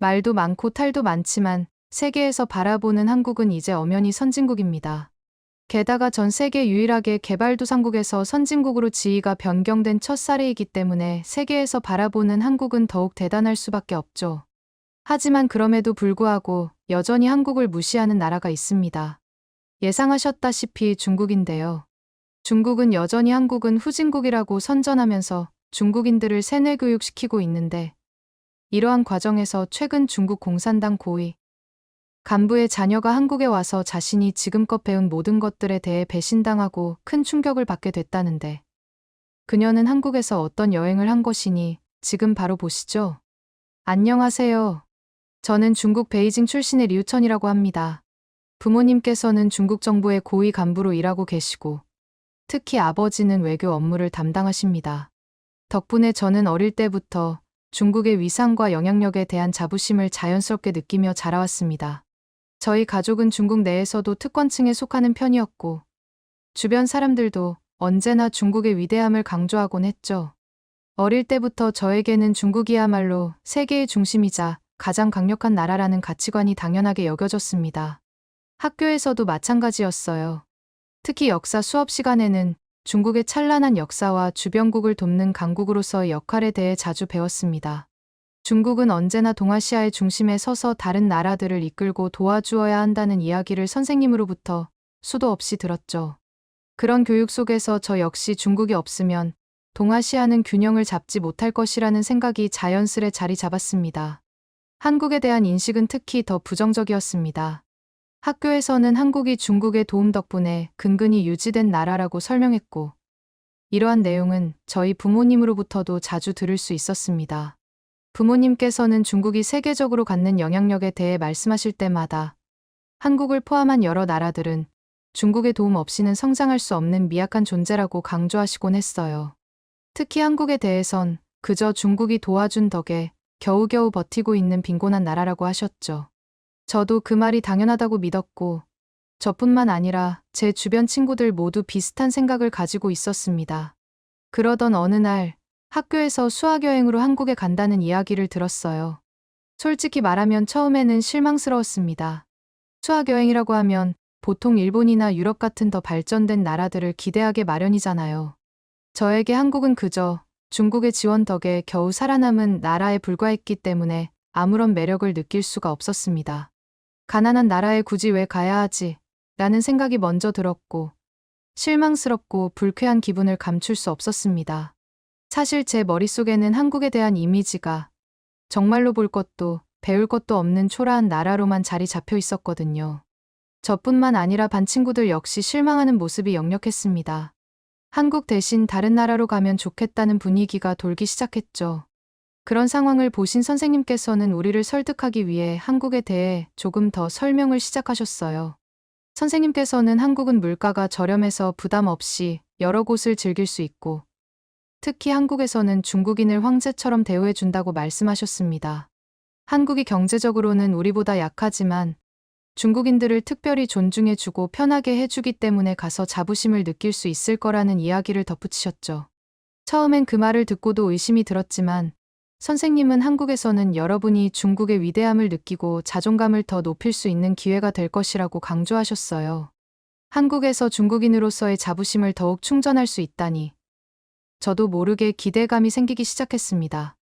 말도 많고 탈도 많지만 세계에서 바라보는 한국은 이제 엄연히 선진국입니다. 게다가 전 세계 유일하게 개발도상국에서 선진국으로 지위가 변경된 첫 사례이기 때문에 세계에서 바라보는 한국은 더욱 대단할 수밖에 없죠. 하지만 그럼에도 불구하고 여전히 한국을 무시하는 나라가 있습니다. 예상하셨다시피 중국인데요. 중국은 여전히 한국은 후진국이라고 선전하면서 중국인들을 세뇌교육시키고 있는데, 이러한 과정에서 최근 중국 공산당 고위 간부의 자녀가 한국에 와서 자신이 지금껏 배운 모든 것들에 대해 배신당하고 큰 충격을 받게 됐다는데, 그녀는 한국에서 어떤 여행을 한 것이니 지금 바로 보시죠. 안녕하세요. 저는 중국 베이징 출신의 류천이라고 합니다. 부모님께서는 중국 정부의 고위 간부로 일하고 계시고, 특히 아버지는 외교 업무를 담당하십니다. 덕분에 저는 어릴 때부터 중국의 위상과 영향력에 대한 자부심을 자연스럽게 느끼며 자라왔습니다. 저희 가족은 중국 내에서도 특권층에 속하는 편이었고, 주변 사람들도 언제나 중국의 위대함을 강조하곤 했죠. 어릴 때부터 저에게는 중국이야말로 세계의 중심이자 가장 강력한 나라라는 가치관이 당연하게 여겨졌습니다. 학교에서도 마찬가지였어요. 특히 역사 수업 시간에는 중국의 찬란한 역사와 주변국을 돕는 강국으로서의 역할에 대해 자주 배웠습니다. 중국은 언제나 동아시아의 중심에 서서 다른 나라들을 이끌고 도와주어야 한다는 이야기를 선생님으로부터 수도 없이 들었죠. 그런 교육 속에서 저 역시 중국이 없으면 동아시아는 균형을 잡지 못할 것이라는 생각이 자연스레 자리 잡았습니다. 한국에 대한 인식은 특히 더 부정적이었습니다. 학교에서는 한국이 중국의 도움 덕분에 근근히 유지된 나라라고 설명했고, 이러한 내용은 저희 부모님으로부터도 자주 들을 수 있었습니다. 부모님께서는 중국이 세계적으로 갖는 영향력에 대해 말씀하실 때마다 한국을 포함한 여러 나라들은 중국의 도움 없이는 성장할 수 없는 미약한 존재라고 강조하시곤 했어요. 특히 한국에 대해선 그저 중국이 도와준 덕에 겨우겨우 버티고 있는 빈곤한 나라라고 하셨죠. 저도 그 말이 당연하다고 믿었고, 저뿐만 아니라 제 주변 친구들 모두 비슷한 생각을 가지고 있었습니다. 그러던 어느 날 학교에서 수학여행으로 한국에 간다는 이야기를 들었어요. 솔직히 말하면 처음에는 실망스러웠습니다. 수학여행이라고 하면 보통 일본이나 유럽 같은 더 발전된 나라들을 기대하게 마련이잖아요. 저에게 한국은 그저 중국의 지원 덕에 겨우 살아남은 나라에 불과했기 때문에 아무런 매력을 느낄 수가 없었습니다. 가난한 나라에 굳이 왜 가야 하지? 라는 생각이 먼저 들었고, 실망스럽고 불쾌한 기분을 감출 수 없었습니다. 사실 제 머릿속에는 한국에 대한 이미지가 정말로 볼 것도 배울 것도 없는 초라한 나라로만 자리 잡혀 있었거든요. 저뿐만 아니라 반 친구들 역시 실망하는 모습이 역력했습니다. 한국 대신 다른 나라로 가면 좋겠다는 분위기가 돌기 시작했죠. 그런 상황을 보신 선생님께서는 우리를 설득하기 위해 한국에 대해 조금 더 설명을 시작하셨어요. 선생님께서는 한국은 물가가 저렴해서 부담 없이 여러 곳을 즐길 수 있고, 특히 한국에서는 중국인을 황제처럼 대우해준다고 말씀하셨습니다. 한국이 경제적으로는 우리보다 약하지만 중국인들을 특별히 존중해주고 편하게 해주기 때문에 가서 자부심을 느낄 수 있을 거라는 이야기를 덧붙이셨죠. 처음엔 그 말을 듣고도 의심이 들었지만, 선생님은 한국에서는 여러분이 중국의 위대함을 느끼고 자존감을 더 높일 수 있는 기회가 될 것이라고 강조하셨어요. 한국에서 중국인으로서의 자부심을 더욱 충전할 수 있다니, 저도 모르게 기대감이 생기기 시작했습니다.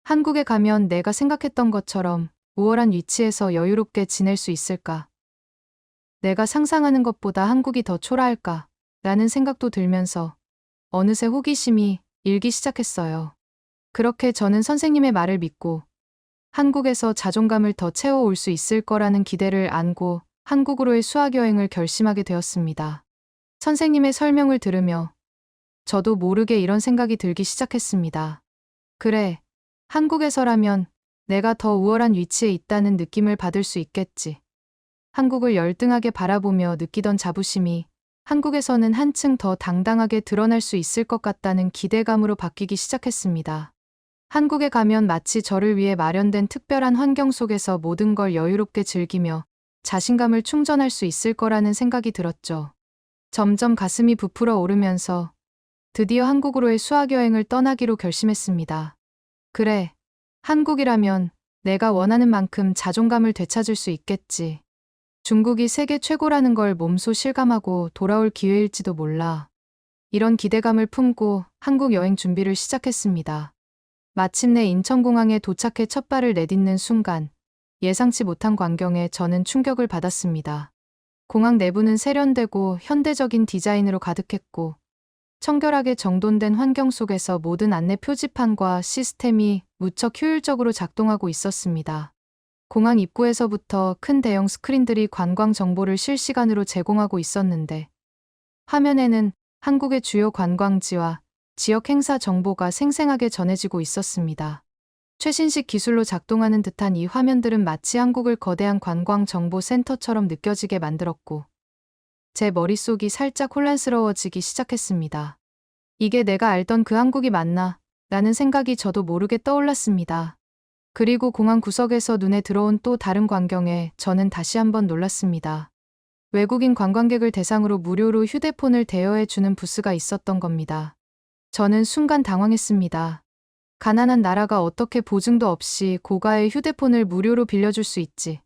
한국에 가면 내가 생각했던 것처럼 우월한 위치에서 여유롭게 지낼 수 있을까? 내가 상상하는 것보다 한국이 더 초라할까? 라는 생각도 들면서 어느새 호기심이 일기 시작했어요. 그렇게 저는 선생님의 말을 믿고 한국에서 자존감을 더 채워올 수 있을 거라는 기대를 안고 한국으로의 수학여행을 결심하게 되었습니다. 선생님의 설명을 들으며 저도 모르게 이런 생각이 들기 시작했습니다. 그래, 한국에서라면 내가 더 우월한 위치에 있다는 느낌을 받을 수 있겠지. 한국을 열등하게 바라보며 느끼던 자부심이 한국에서는 한층 더 당당하게 드러날 수 있을 것 같다는 기대감으로 바뀌기 시작했습니다. 한국에 가면 마치 저를 위해 마련된 특별한 환경 속에서 모든 걸 여유롭게 즐기며 자신감을 충전할 수 있을 거라는 생각이 들었죠. 점점 가슴이 부풀어 오르면서 드디어 한국으로의 수학여행을 떠나기로 결심했습니다. 그래, 한국이라면 내가 원하는 만큼 자존감을 되찾을 수 있겠지. 중국이 세계 최고라는 걸 몸소 실감하고 돌아올 기회일지도 몰라. 이런 기대감을 품고 한국 여행 준비를 시작했습니다. 마침내 인천공항에 도착해 첫 발을 내딛는 순간 예상치 못한 광경에 저는 충격을 받았습니다. 공항 내부는 세련되고 현대적인 디자인으로 가득했고 청결하게 정돈된 환경 속에서 모든 안내 표지판과 시스템이 무척 효율적으로 작동하고 있었습니다. 공항 입구에서부터 큰 대형 스크린들이 관광 정보를 실시간으로 제공하고 있었는데 화면에는 한국의 주요 관광지와 지역 행사 정보가 생생하게 전해지고 있었습니다. 최신식 기술로 작동하는 듯한 이 화면들은 마치 한국을 거대한 관광 정보 센터처럼 느껴지게 만들었고 제 머릿속이 살짝 혼란스러워지기 시작했습니다. 이게 내가 알던 그 한국이 맞나? 라는 생각이 저도 모르게 떠올랐습니다. 그리고 공항 구석에서 눈에 들어온 또 다른 광경에 저는 다시 한번 놀랐습니다. 외국인 관광객을 대상으로 무료로 휴대폰을 대여해주는 부스가 있었던 겁니다. 저는 순간 당황했습니다. 가난한 나라가 어떻게 보증도 없이 고가의 휴대폰을 무료로 빌려줄 수 있지?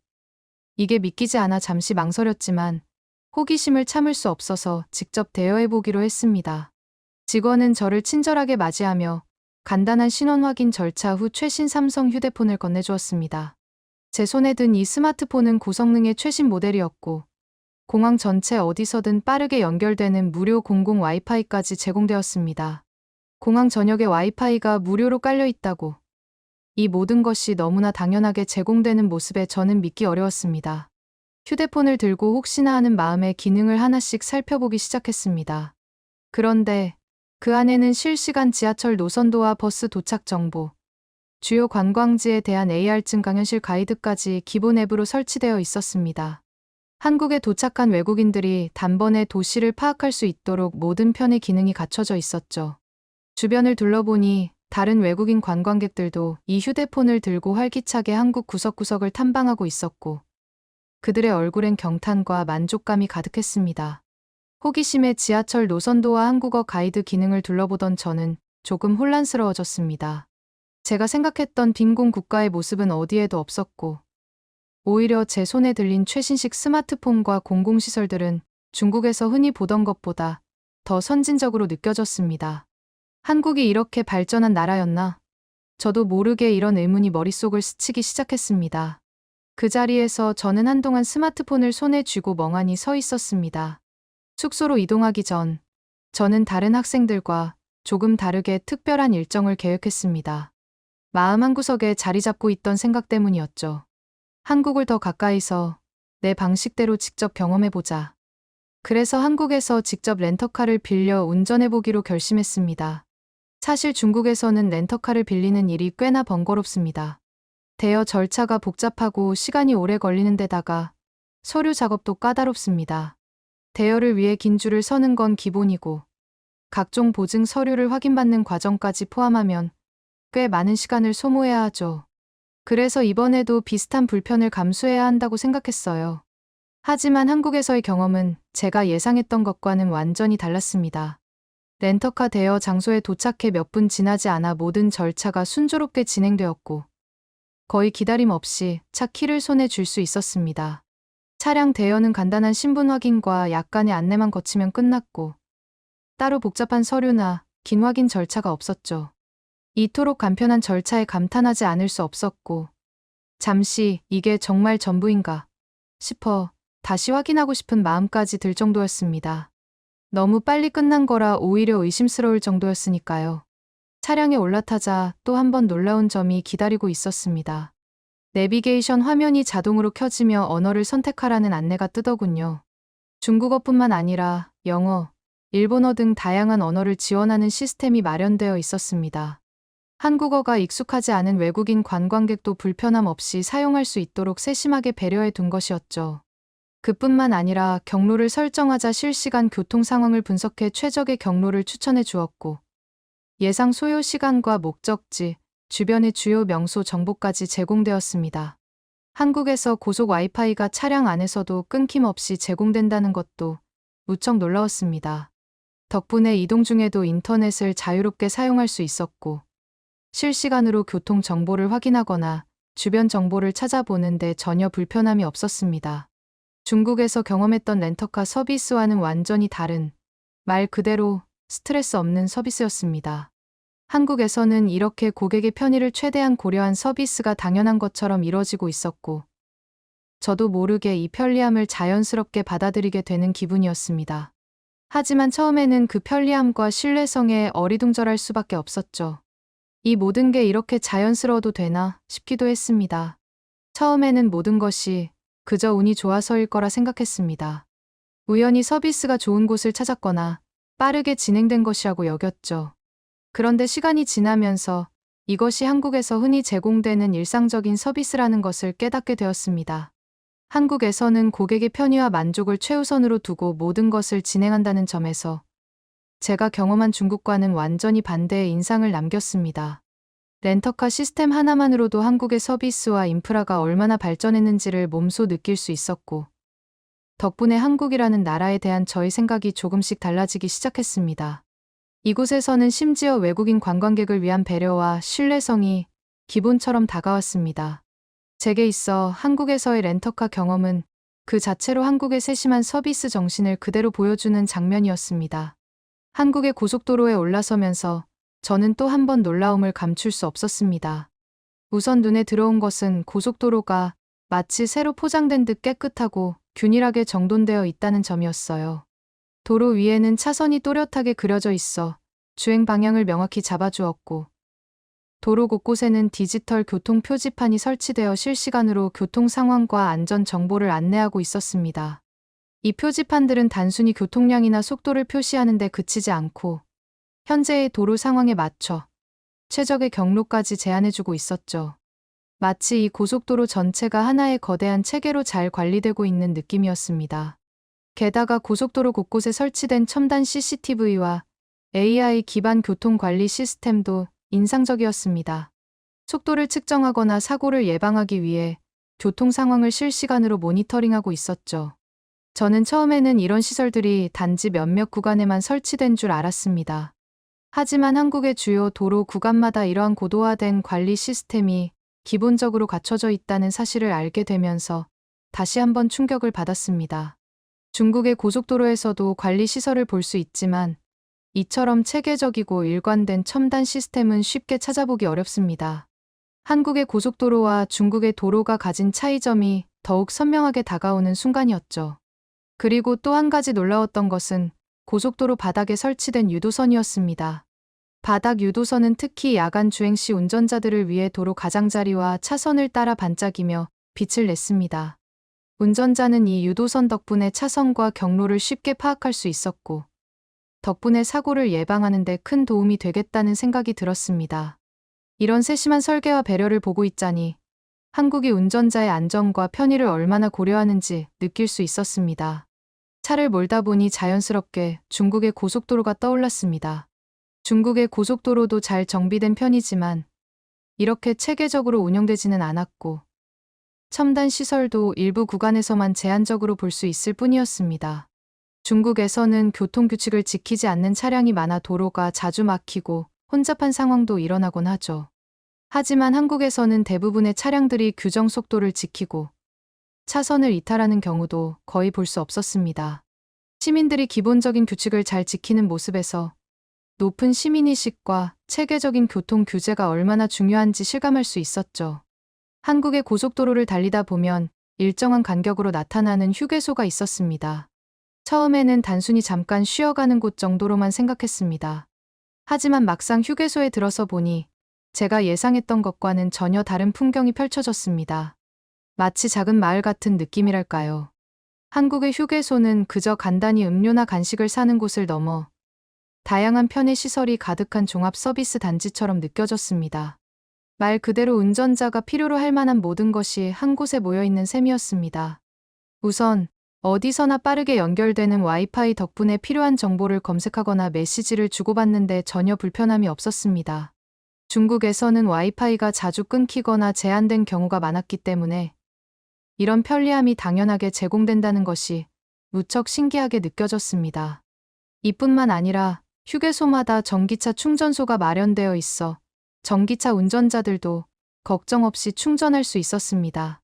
이게 믿기지 않아 잠시 망설였지만 호기심을 참을 수 없어서 직접 대여해보기로 했습니다. 직원은 저를 친절하게 맞이하며 간단한 신원 확인 절차 후 최신 삼성 휴대폰을 건네주었습니다. 제 손에 든 이 스마트폰은 고성능의 최신 모델이었고 공항 전체 어디서든 빠르게 연결되는 무료 공공 와이파이까지 제공되었습니다. 공항 전역에 와이파이가 무료로 깔려 있다고. 이 모든 것이 너무나 당연하게 제공되는 모습에 저는 믿기 어려웠습니다. 휴대폰을 들고 혹시나 하는 마음에 기능을 하나씩 살펴보기 시작했습니다. 그런데 그 안에는 실시간 지하철 노선도와 버스 도착 정보, 주요 관광지에 대한 AR증 강연실 가이드까지 기본 앱으로 설치되어 있었습니다. 한국에 도착한 외국인들이 단번에 도시를 파악할 수 있도록 모든 편의 기능이 갖춰져 있었죠. 주변을 둘러보니 다른 외국인 관광객들도 이 휴대폰을 들고 활기차게 한국 구석구석을 탐방하고 있었고 그들의 얼굴엔 경탄과 만족감이 가득했습니다. 호기심에 지하철 노선도와 한국어 가이드 기능을 둘러보던 저는 조금 혼란스러워졌습니다. 제가 생각했던 빈곤 국가의 모습은 어디에도 없었고 오히려 제 손에 들린 최신식 스마트폰과 공공시설들은 중국에서 흔히 보던 것보다 더 선진적으로 느껴졌습니다. 한국이 이렇게 발전한 나라였나? 저도 모르게 이런 의문이 머릿속을 스치기 시작했습니다. 그 자리에서 저는 한동안 스마트폰을 손에 쥐고 멍하니 서 있었습니다. 숙소로 이동하기 전, 저는 다른 학생들과 조금 다르게 특별한 일정을 계획했습니다. 마음 한구석에 자리 잡고 있던 생각 때문이었죠. 한국을 더 가까이서 내 방식대로 직접 경험해보자. 그래서 한국에서 직접 렌터카를 빌려 운전해보기로 결심했습니다. 사실 중국에서는 렌터카를 빌리는 일이 꽤나 번거롭습니다. 대여 절차가 복잡하고 시간이 오래 걸리는 데다가 서류 작업도 까다롭습니다. 대여를 위해 긴 줄을 서는 건 기본이고 각종 보증 서류를 확인받는 과정까지 포함하면 꽤 많은 시간을 소모해야 하죠. 그래서 이번에도 비슷한 불편을 감수해야 한다고 생각했어요. 하지만 한국에서의 경험은 제가 예상했던 것과는 완전히 달랐습니다. 렌터카 대여 장소에 도착해 몇 분 지나지 않아 모든 절차가 순조롭게 진행되었고 거의 기다림 없이 차 키를 손에 쥘 수 있었습니다. 차량 대여는 간단한 신분 확인과 약간의 안내만 거치면 끝났고 따로 복잡한 서류나 긴 확인 절차가 없었죠. 이토록 간편한 절차에 감탄하지 않을 수 없었고 잠시 이게 정말 전부인가 싶어 다시 확인하고 싶은 마음까지 들 정도였습니다. 너무 빨리 끝난 거라 오히려 의심스러울 정도였으니까요. 차량에 올라타자 또 한 번 놀라운 점이 기다리고 있었습니다. 내비게이션 화면이 자동으로 켜지며 언어를 선택하라는 안내가 뜨더군요. 중국어뿐만 아니라 영어, 일본어 등 다양한 언어를 지원하는 시스템이 마련되어 있었습니다. 한국어가 익숙하지 않은 외국인 관광객도 불편함 없이 사용할 수 있도록 세심하게 배려해 둔 것이었죠. 그뿐만 아니라 경로를 설정하자 실시간 교통 상황을 분석해 최적의 경로를 추천해 주었고 예상 소요 시간과 목적지, 주변의 주요 명소 정보까지 제공되었습니다. 한국에서 고속 와이파이가 차량 안에서도 끊김없이 제공된다는 것도 무척 놀라웠습니다. 덕분에 이동 중에도 인터넷을 자유롭게 사용할 수 있었고 실시간으로 교통 정보를 확인하거나 주변 정보를 찾아보는데 전혀 불편함이 없었습니다. 중국에서 경험했던 렌터카 서비스와는 완전히 다른, 말 그대로 스트레스 없는 서비스였습니다. 한국에서는 이렇게 고객의 편의를 최대한 고려한 서비스가 당연한 것처럼 이뤄지고 있었고, 저도 모르게 이 편리함을 자연스럽게 받아들이게 되는 기분이었습니다. 하지만 처음에는 그 편리함과 신뢰성에 어리둥절할 수밖에 없었죠. 이 모든 게 이렇게 자연스러워도 되나 싶기도 했습니다. 처음에는 모든 것이 그저 운이 좋아서일 거라 생각했습니다. 우연히 서비스가 좋은 곳을 찾았거나 빠르게 진행된 것이라고 여겼죠. 그런데 시간이 지나면서 이것이 한국에서 흔히 제공되는 일상적인 서비스라는 것을 깨닫게 되었습니다. 한국에서는 고객의 편의와 만족을 최우선으로 두고 모든 것을 진행한다는 점에서 제가 경험한 중국과는 완전히 반대의 인상을 남겼습니다. 렌터카 시스템 하나만으로도 한국의 서비스와 인프라가 얼마나 발전했는지를 몸소 느낄 수 있었고, 덕분에 한국이라는 나라에 대한 저의 생각이 조금씩 달라지기 시작했습니다. 이곳에서는 심지어 외국인 관광객을 위한 배려와 신뢰성이 기본처럼 다가왔습니다. 제게 있어 한국에서의 렌터카 경험은 그 자체로 한국의 세심한 서비스 정신을 그대로 보여주는 장면이었습니다. 한국의 고속도로에 올라서면서 저는 또 한 번 놀라움을 감출 수 없었습니다. 우선 눈에 들어온 것은 고속도로가 마치 새로 포장된 듯 깨끗하고 균일하게 정돈되어 있다는 점이었어요. 도로 위에는 차선이 또렷하게 그려져 있어 주행 방향을 명확히 잡아주었고, 도로 곳곳에는 디지털 교통 표지판이 설치되어 실시간으로 교통 상황과 안전 정보를 안내하고 있었습니다. 이 표지판들은 단순히 교통량이나 속도를 표시하는 데 그치지 않고 현재의 도로 상황에 맞춰 최적의 경로까지 제안해주고 있었죠. 마치 이 고속도로 전체가 하나의 거대한 체계로 잘 관리되고 있는 느낌이었습니다. 게다가 고속도로 곳곳에 설치된 첨단 CCTV와 AI 기반 교통관리 시스템도 인상적이었습니다. 속도를 측정하거나 사고를 예방하기 위해 교통 상황을 실시간으로 모니터링하고 있었죠. 저는 처음에는 이런 시설들이 단지 몇몇 구간에만 설치된 줄 알았습니다. 하지만 한국의 주요 도로 구간마다 이러한 고도화된 관리 시스템이 기본적으로 갖춰져 있다는 사실을 알게 되면서 다시 한번 충격을 받았습니다. 중국의 고속도로에서도 관리 시설을 볼 수 있지만 이처럼 체계적이고 일관된 첨단 시스템은 쉽게 찾아보기 어렵습니다. 한국의 고속도로와 중국의 도로가 가진 차이점이 더욱 선명하게 다가오는 순간이었죠. 그리고 또 한 가지 놀라웠던 것은 고속도로 바닥에 설치된 유도선이었습니다. 바닥 유도선은 특히 야간 주행 시 운전자들을 위해 도로 가장자리와 차선을 따라 반짝이며 빛을 냈습니다. 운전자는 이 유도선 덕분에 차선과 경로를 쉽게 파악할 수 있었고, 덕분에 사고를 예방하는 데 큰 도움이 되겠다는 생각이 들었습니다. 이런 세심한 설계와 배려를 보고 있자니 한국이 운전자의 안전과 편의를 얼마나 고려하는지 느낄 수 있었습니다. 차를 몰다 보니 자연스럽게 중국의 고속도로가 떠올랐습니다. 중국의 고속도로도 잘 정비된 편이지만 이렇게 체계적으로 운영되지는 않았고, 첨단 시설도 일부 구간에서만 제한적으로 볼 수 있을 뿐이었습니다. 중국에서는 교통규칙을 지키지 않는 차량이 많아 도로가 자주 막히고 혼잡한 상황도 일어나곤 하죠. 하지만 한국에서는 대부분의 차량들이 규정 속도를 지키고 차선을 이탈하는 경우도 거의 볼 수 없었습니다. 시민들이 기본적인 규칙을 잘 지키는 모습에서 높은 시민의식과 체계적인 교통 규제가 얼마나 중요한지 실감할 수 있었죠. 한국의 고속도로를 달리다 보면 일정한 간격으로 나타나는 휴게소가 있었습니다. 처음에는 단순히 잠깐 쉬어가는 곳 정도로만 생각했습니다. 하지만 막상 휴게소에 들어서 보니 제가 예상했던 것과는 전혀 다른 풍경이 펼쳐졌습니다. 마치 작은 마을 같은 느낌이랄까요. 한국의 휴게소는 그저 간단히 음료나 간식을 사는 곳을 넘어 다양한 편의 시설이 가득한 종합 서비스 단지처럼 느껴졌습니다. 말 그대로 운전자가 필요로 할 만한 모든 것이 한 곳에 모여 있는 셈이었습니다. 우선 어디서나 빠르게 연결되는 와이파이 덕분에 필요한 정보를 검색하거나 메시지를 주고받는데 전혀 불편함이 없었습니다. 중국에서는 와이파이가 자주 끊기거나 제한된 경우가 많았기 때문에 이런 편리함이 당연하게 제공된다는 것이 무척 신기하게 느껴졌습니다. 이뿐만 아니라 휴게소마다 전기차 충전소가 마련되어 있어 전기차 운전자들도 걱정 없이 충전할 수 있었습니다.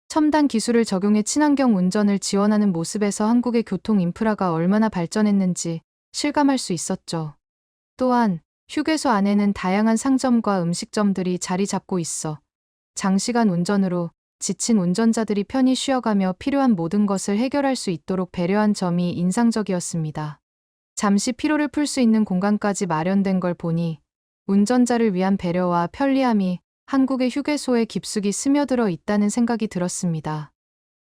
첨단 기술을 적용해 친환경 운전을 지원하는 모습에서 한국의 교통 인프라가 얼마나 발전했는지 실감할 수 있었죠. 또한 휴게소 안에는 다양한 상점과 음식점들이 자리 잡고 있어 장시간 운전으로 지친 운전자들이 편히 쉬어가며 필요한 모든 것을 해결할 수 있도록 배려한 점이 인상적이었습니다. 잠시 피로를 풀 수 있는 공간까지 마련된 걸 보니 운전자를 위한 배려와 편리함이 한국의 휴게소에 깊숙이 스며들어 있다는 생각이 들었습니다.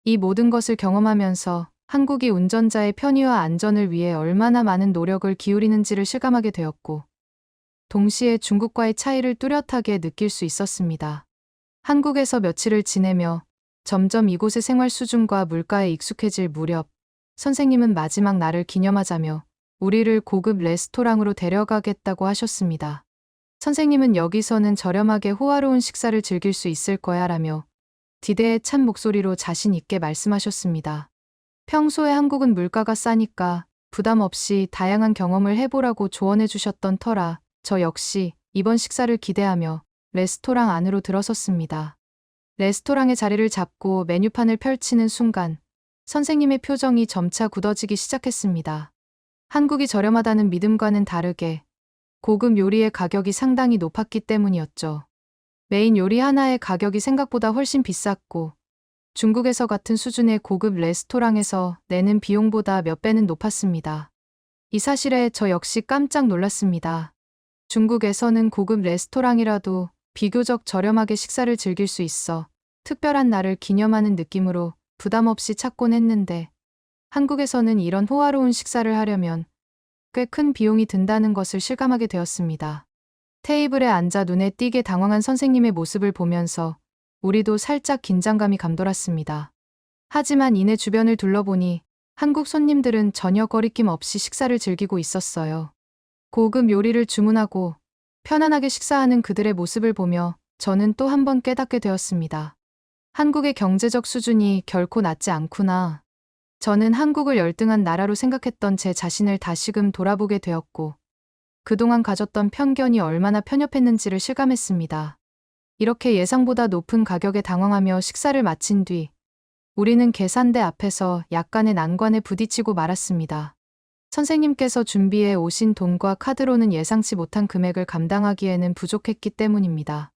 이 모든 것을 경험하면서 한국이 운전자의 편의와 안전을 위해 얼마나 많은 노력을 기울이는지를 실감하게 되었고, 동시에 중국과의 차이를 뚜렷하게 느낄 수 있었습니다. 한국에서 며칠을 지내며 점점 이곳의 생활 수준과 물가에 익숙해질 무렵, 선생님은 마지막 날을 기념하자며 우리를 고급 레스토랑으로 데려가겠다고 하셨습니다. 선생님은 여기서는 저렴하게 호화로운 식사를 즐길 수 있을 거야 라며 디대에 찬 목소리로 자신 있게 말씀하셨습니다. 평소에 한국은 물가가 싸니까 부담 없이 다양한 경험을 해보라고 조언해 주셨던 터라 저 역시 이번 식사를 기대하며 레스토랑 안으로 들어섰습니다. 레스토랑의 자리를 잡고 메뉴판을 펼치는 순간 선생님의 표정이 점차 굳어지기 시작했습니다. 한국이 저렴하다는 믿음과는 다르게 고급 요리의 가격이 상당히 높았기 때문이었죠. 메인 요리 하나의 가격이 생각보다 훨씬 비쌌고 중국에서 같은 수준의 고급 레스토랑에서 내는 비용보다 몇 배는 높았습니다. 이 사실에 저 역시 깜짝 놀랐습니다. 중국에서는 고급 레스토랑이라도 비교적 저렴하게 식사를 즐길 수 있어 특별한 날을 기념하는 느낌으로 부담 없이 찾곤 했는데 한국에서는 이런 호화로운 식사를 하려면 꽤 큰 비용이 든다는 것을 실감하게 되었습니다. 테이블에 앉아 눈에 띄게 당황한 선생님의 모습을 보면서 우리도 살짝 긴장감이 감돌았습니다. 하지만 이내 주변을 둘러보니 한국 손님들은 전혀 거리낌 없이 식사를 즐기고 있었어요. 고급 요리를 주문하고 편안하게 식사하는 그들의 모습을 보며 저는 또 한 번 깨닫게 되었습니다. 한국의 경제적 수준이 결코 낮지 않구나. 저는 한국을 열등한 나라로 생각했던 제 자신을 다시금 돌아보게 되었고, 그동안 가졌던 편견이 얼마나 편협했는지를 실감했습니다. 이렇게 예상보다 높은 가격에 당황하며 식사를 마친 뒤, 우리는 계산대 앞에서 약간의 난관에 부딪히고 말았습니다. 선생님께서 준비해 오신 돈과 카드로는 예상치 못한 금액을 감당하기에는 부족했기 때문입니다.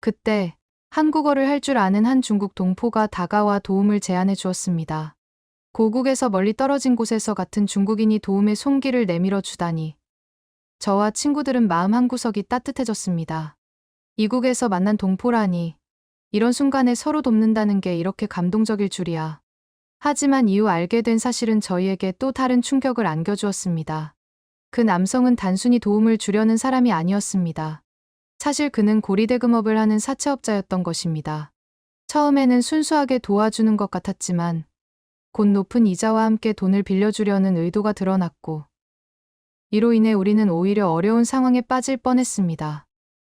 그때 한국어를 할 줄 아는 한 중국 동포가 다가와 도움을 제안해 주었습니다. 고국에서 멀리 떨어진 곳에서 같은 중국인이 도움의 손길을 내밀어 주다니. 저와 친구들은 마음 한구석이 따뜻해졌습니다. 이국에서 만난 동포라니. 이런 순간에 서로 돕는다는 게 이렇게 감동적일 줄이야. 하지만 이후 알게 된 사실은 저희에게 또 다른 충격을 안겨주었습니다. 그 남성은 단순히 도움을 주려는 사람이 아니었습니다. 사실 그는 고리대금업을 하는 사채업자였던 것입니다. 처음에는 순수하게 도와주는 것 같았지만 곧 높은 이자와 함께 돈을 빌려주려는 의도가 드러났고, 이로 인해 우리는 오히려 어려운 상황에 빠질 뻔했습니다.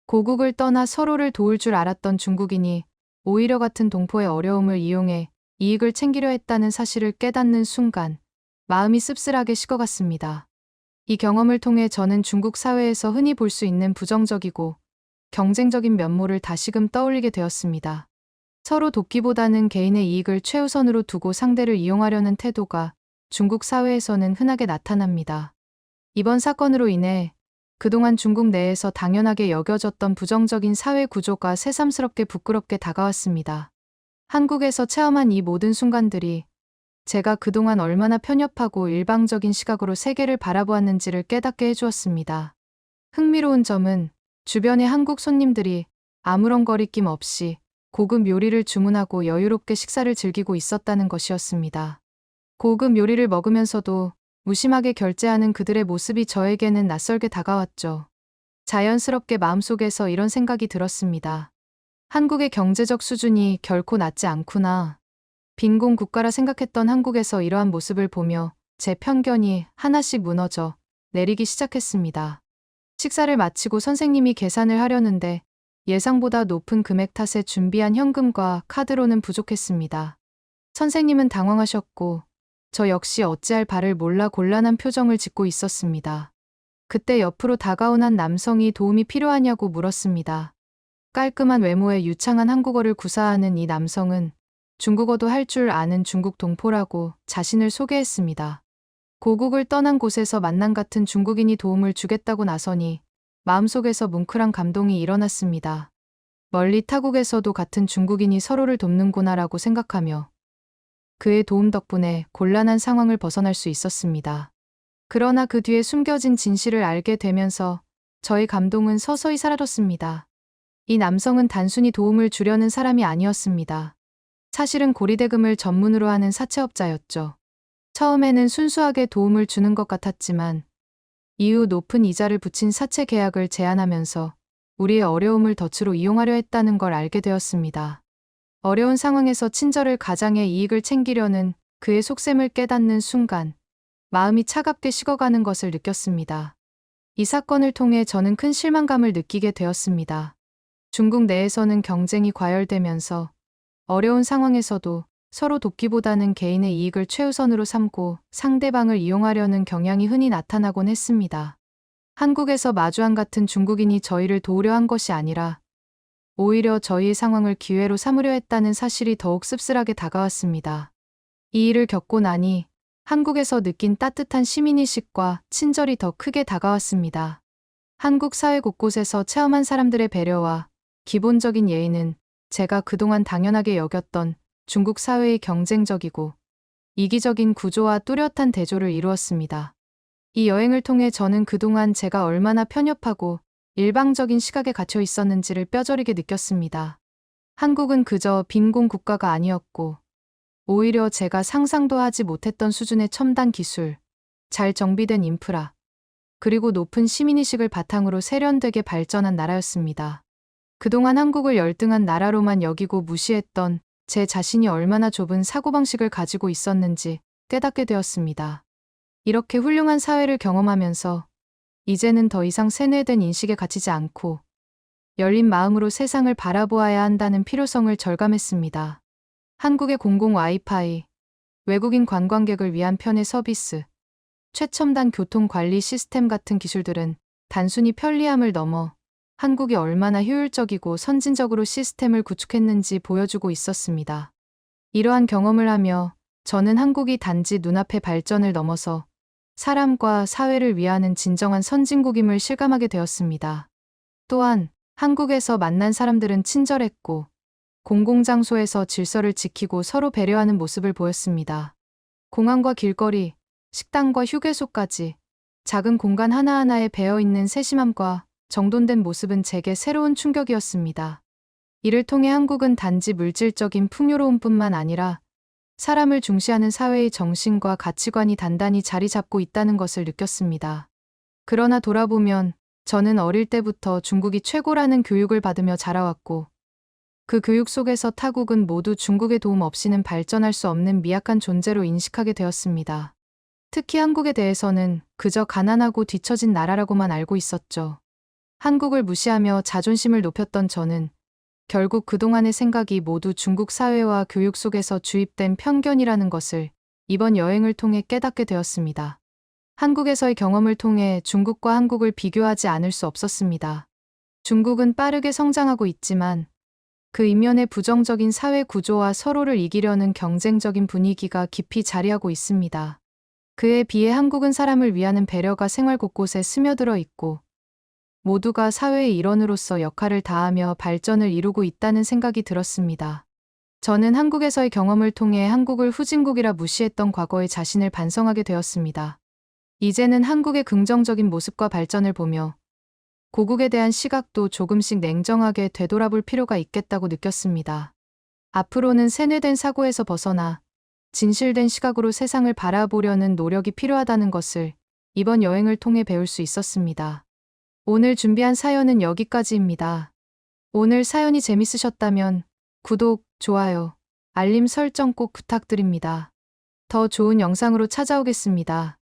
고국을 떠나 서로를 도울 줄 알았던 중국인이 오히려 같은 동포의 어려움을 이용해 이익을 챙기려 했다는 사실을 깨닫는 순간 마음이 씁쓸하게 식어갔습니다. 이 경험을 통해 저는 중국 사회에서 흔히 볼 수 있는 부정적이고 경쟁적인 면모를 다시금 떠올리게 되었습니다. 서로 돕기보다는 개인의 이익을 최우선으로 두고 상대를 이용하려는 태도가 중국 사회에서는 흔하게 나타납니다. 이번 사건으로 인해 그동안 중국 내에서 당연하게 여겨졌던 부정적인 사회 구조가 새삼스럽게 부끄럽게 다가왔습니다. 한국에서 체험한 이 모든 순간들이 제가 그동안 얼마나 편협하고 일방적인 시각으로 세계를 바라보았는지를 깨닫게 해주었습니다. 흥미로운 점은 주변의 한국 손님들이 아무런 거리낌 없이 고급 요리를 주문하고 여유롭게 식사를 즐기고 있었다는 것이었습니다. 고급 요리를 먹으면서도 무심하게 결제하는 그들의 모습이 저에게는 낯설게 다가왔죠. 자연스럽게 마음속에서 이런 생각이 들었습니다. 한국의 경제적 수준이 결코 낮지 않구나. 빈곤 국가라 생각했던 한국에서 이러한 모습을 보며 제 편견이 하나씩 무너져 내리기 시작했습니다. 식사를 마치고 선생님이 계산을 하려는데 예상보다 높은 금액 탓에 준비한 현금과 카드로는 부족했습니다. 선생님은 당황하셨고 저 역시 어찌할 바를 몰라 곤란한 표정을 짓고 있었습니다. 그때 옆으로 다가온 한 남성이 도움이 필요하냐고 물었습니다. 깔끔한 외모에 유창한 한국어를 구사하는 이 남성은 중국어도 할 줄 아는 중국 동포라고 자신을 소개했습니다. 고국을 떠난 곳에서 만난 같은 중국인이 도움을 주겠다고 나서니 마음속에서 뭉클한 감동이 일어났습니다. 멀리 타국에서도 같은 중국인이 서로를 돕는구나라고 생각하며 그의 도움 덕분에 곤란한 상황을 벗어날 수 있었습니다. 그러나 그 뒤에 숨겨진 진실을 알게 되면서 저의 감동은 서서히 사라졌습니다. 이 남성은 단순히 도움을 주려는 사람이 아니었습니다. 사실은 고리대금을 전문으로 하는 사채업자였죠. 처음에는 순수하게 도움을 주는 것 같았지만 이후 높은 이자를 붙인 사채 계약을 제안하면서 우리의 어려움을 덫으로 이용하려 했다는 걸 알게 되었습니다. 어려운 상황에서 친절을 가장해 이익을 챙기려는 그의 속셈을 깨닫는 순간 마음이 차갑게 식어가는 것을 느꼈습니다. 이 사건을 통해 저는 큰 실망감을 느끼게 되었습니다. 중국 내에서는 경쟁이 과열되면서 어려운 상황에서도 서로 돕기보다는 개인의 이익을 최우선으로 삼고 상대방을 이용하려는 경향이 흔히 나타나곤 했습니다. 한국에서 마주한 같은 중국인이 저희를 도우려 한 것이 아니라 오히려 저희의 상황을 기회로 삼으려 했다는 사실이 더욱 씁쓸하게 다가왔습니다. 이 일을 겪고 나니 한국에서 느낀 따뜻한 시민의식과 친절이 더 크게 다가왔습니다. 한국 사회 곳곳에서 체험한 사람들의 배려와 기본적인 예의는 제가 그동안 당연하게 여겼던 중국 사회의 경쟁적이고 이기적인 구조와 뚜렷한 대조를 이루었습니다. 이 여행을 통해 저는 그동안 제가 얼마나 편협하고 일방적인 시각에 갇혀 있었는지를 뼈저리게 느꼈습니다. 한국은 그저 빈곤 국가가 아니었고 오히려 제가 상상도 하지 못했던 수준의 첨단 기술, 잘 정비된 인프라, 그리고 높은 시민의식을 바탕으로 세련되게 발전한 나라였습니다. 그동안 한국을 열등한 나라로만 여기고 무시했던 제 자신이 얼마나 좁은 사고방식을 가지고 있었는지 깨닫게 되었습니다. 이렇게 훌륭한 사회를 경험하면서 이제는 더 이상 세뇌된 인식에 갇히지 않고 열린 마음으로 세상을 바라보아야 한다는 필요성을 절감했습니다. 한국의 공공 와이파이, 외국인 관광객을 위한 편의 서비스, 최첨단 교통관리 시스템 같은 기술들은 단순히 편리함을 넘어 한국이 얼마나 효율적이고 선진적으로 시스템을 구축했는지 보여주고 있었습니다. 이러한 경험을 하며 저는 한국이 단지 눈앞의 발전을 넘어서 사람과 사회를 위하는 진정한 선진국임을 실감하게 되었습니다. 또한 한국에서 만난 사람들은 친절했고 공공장소에서 질서를 지키고 서로 배려하는 모습을 보였습니다. 공항과 길거리, 식당과 휴게소까지 작은 공간 하나하나에 배어있는 세심함과 정돈된 모습은 제게 새로운 충격이었습니다. 이를 통해 한국은 단지 물질적인 풍요로움뿐만 아니라 사람을 중시하는 사회의 정신과 가치관이 단단히 자리 잡고 있다는 것을 느꼈습니다. 그러나 돌아보면 저는 어릴 때부터 중국이 최고라는 교육을 받으며 자라왔고 그 교육 속에서 타국은 모두 중국의 도움 없이는 발전할 수 없는 미약한 존재로 인식하게 되었습니다. 특히 한국에 대해서는 그저 가난하고 뒤처진 나라라고만 알고 있었죠. 한국을 무시하며 자존심을 높였던 저는 결국 그동안의 생각이 모두 중국 사회와 교육 속에서 주입된 편견이라는 것을 이번 여행을 통해 깨닫게 되었습니다. 한국에서의 경험을 통해 중국과 한국을 비교하지 않을 수 없었습니다. 중국은 빠르게 성장하고 있지만 그 이면에 부정적인 사회 구조와 서로를 이기려는 경쟁적인 분위기가 깊이 자리하고 있습니다. 그에 비해 한국은 사람을 위하는 배려가 생활 곳곳에 스며들어 있고 모두가 사회의 일원으로서 역할을 다하며 발전을 이루고 있다는 생각이 들었습니다. 저는 한국에서의 경험을 통해 한국을 후진국이라 무시했던 과거의 자신을 반성하게 되었습니다. 이제는 한국의 긍정적인 모습과 발전을 보며 고국에 대한 시각도 조금씩 냉정하게 되돌아볼 필요가 있겠다고 느꼈습니다. 앞으로는 세뇌된 사고에서 벗어나 진실된 시각으로 세상을 바라보려는 노력이 필요하다는 것을 이번 여행을 통해 배울 수 있었습니다. 오늘 준비한 사연은 여기까지입니다. 오늘 사연이 재밌으셨다면 구독, 좋아요, 알림 설정 꼭 부탁드립니다. 더 좋은 영상으로 찾아오겠습니다.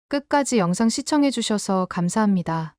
끝까지 영상 시청해주셔서 감사합니다.